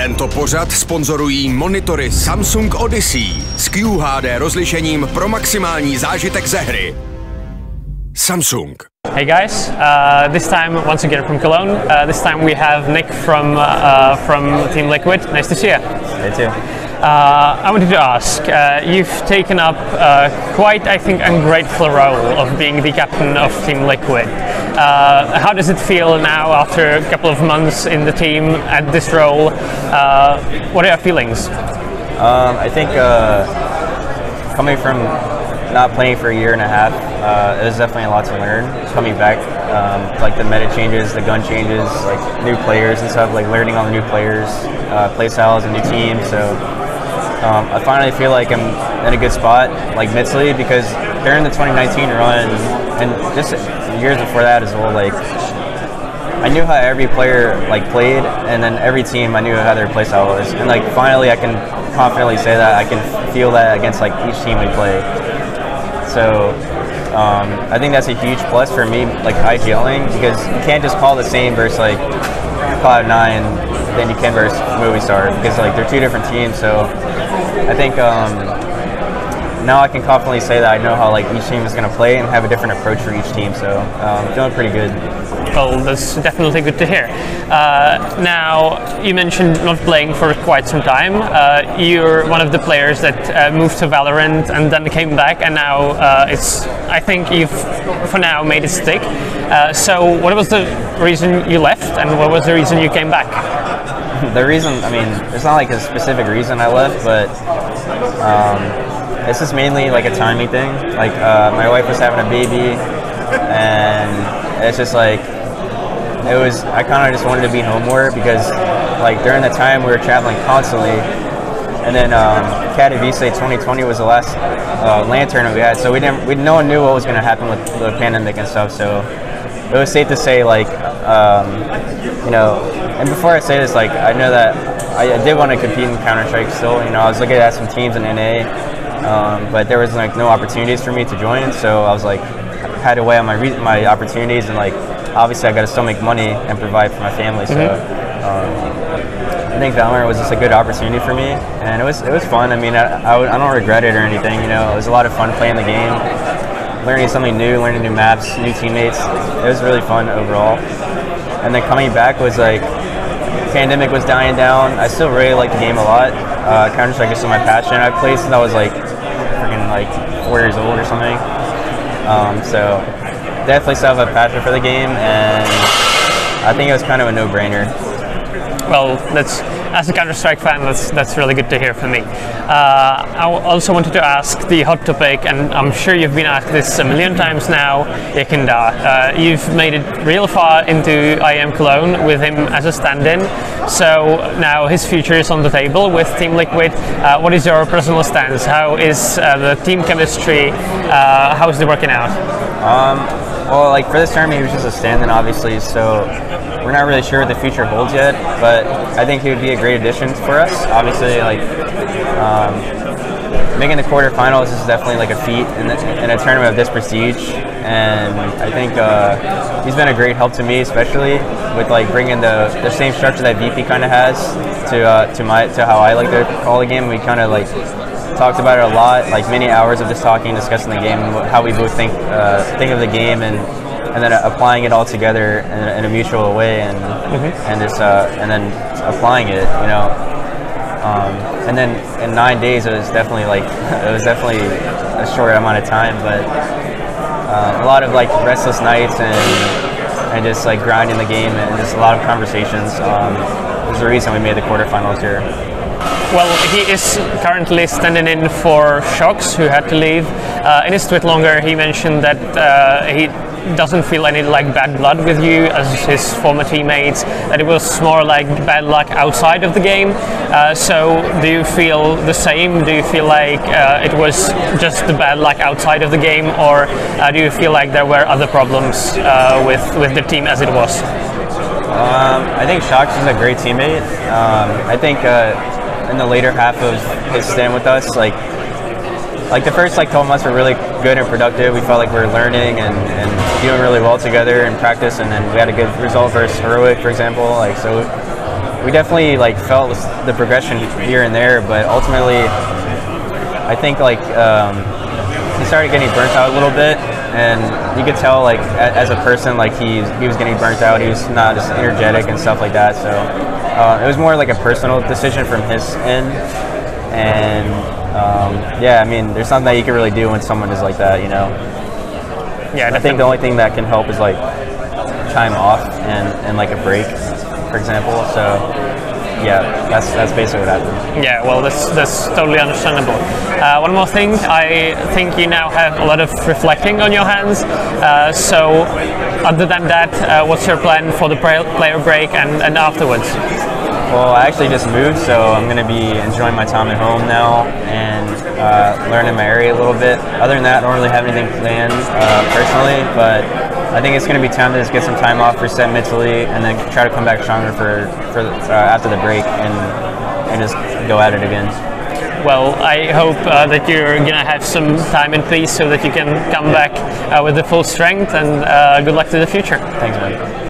Tento pořad sponzorují monitory Samsung Odyssey s QHD rozlišením pro maximální zážitek ze hry. Samsung. Hey guys, this time once again from Cologne. This time we have Nick from Team Liquid. Nice to see you. You too. I wanted to ask, you've taken up quite, I think, ungrateful role of being the captain of Team Liquid. How does it feel now after a couple of months in the team at this role? What are your feelings? I think coming from not playing for a year and a half, there's definitely a lot to learn. Coming back, like the meta changes, the gun changes, like new players and stuff, like learning all the new players, play styles, and new teams. So I finally feel like I'm in a good spot, like mentally, because during the 2019 run and just years before that as well, like I knew how every player like played, and then every team I knew how their play style was, and like finally I can confidently say that I can feel that against like each team we play. So I think that's a huge plus for me, like IGLing, because you can't just call the same versus like Cloud9 than you can versus Movistar, because like they're two different teams. So I think now I can confidently say that I know how like each team is going to play and have a different approach for each team. So feeling pretty good. Well, that's definitely good to hear. Now, you mentioned not playing for quite some time. You're one of the players that moved to Valorant and then came back, and now I think you've, for now, made it stick. So what was the reason you left, and what was the reason you came back? The reason, I mean, it's not like a specific reason I left, but it's just mainly like a timing thing. Like my wife was having a baby, and it's just like, I kind of just wanted to be home more, because like during the time we were traveling constantly, and then Katowice 2020 was the last LAN tournament we had, so no one knew what was going to happen with the pandemic and stuff, so it was safe to say, like, you know, and before I say this, like, I know that I did want to compete in Counter-Strike still, you know, I was looking at some teams in NA, but there was like no opportunities for me to join, so I was like, had to weigh on my opportunities, and like, obviously I got to still make money and provide for my family, so I think Valorant was just a good opportunity for me, and it was fun. I mean, I don't regret it or anything, you know, it was a lot of fun playing the game, learning something new, learning new maps, new teammates. It was really fun overall. And then coming back was like, pandemic was dying down. I still really like the game a lot. Counter-Strike is still my passion. I played since I was like freaking like 4 years old or something. So definitely still have a passion for the game, and I think it was kind of a no-brainer. Well, as a Counter-Strike fan, that's really good to hear for me. I also wanted to ask the hot topic, and I'm sure you've been asked this a million times now, YEKINDAR. You've made it real far into IEM Cologne with him as a stand-in, so now his future is on the table with Team Liquid. What is your personal stance? How is the team chemistry? How is it working out? Well, like for this tournament, he was just a stand-in, obviously, so we're not really sure what the future holds yet, but I think he would be a great addition for us. Obviously, like making the quarterfinals is definitely like a feat in a tournament of this prestige, and I think he's been a great help to me, especially with like bringing the same structure that VP kind of has to how I like to call the game. We kind of like talked about it a lot, like many hours of just talking, discussing the game, how we both think of the game, and then applying it all together in a mutual way, and then applying it, you know. And then in 9 days, it was definitely a short amount of time, but a lot of like restless nights and just like grinding the game, and just a lot of conversations. Was the reason we made the quarterfinals here. Well, he is currently standing in for Shocks, who had to leave. In his tweet longer, he mentioned that he doesn't feel any like bad blood with you as his former teammates, that it was more like bad luck outside of the game. So do you feel the same? Do you feel like it was just the bad luck outside of the game, or do you feel like there were other problems with the team as it was? I think Shocks is a great teammate. I think in the later half of his stint with us, like the first like 12 months were really good and productive. We felt like we were learning and doing really well together in practice, and then we had a good result versus Heroic, for example. Like, so we definitely like felt the progression here and there, but ultimately, I think like he started getting burnt out a little bit, and you could tell like as a person like he was getting burnt out. He was not as energetic and stuff like that. So it was more like a personal decision from his end, and yeah, I mean, there's nothing that you can really do when someone is like that, you know. Yeah, I think the only thing that can help is like time off and like a break, for example. So yeah, that's basically what happened. Yeah, well, that's totally understandable. One more thing, I think you now have a lot of reflecting on your hands. So other than that, what's your plan for the player break and afterwards? Well, I actually just moved, so I'm going to be enjoying my time at home now and learning my area a little bit. Other than that, I don't really have anything planned personally, but I think it's going to be time to just get some time off, reset mentally, and then try to come back stronger for after the break and just go at it again. Well, I hope that you're going to have some time and peace so that you can come back with the full strength, and good luck to the future. Thanks, man.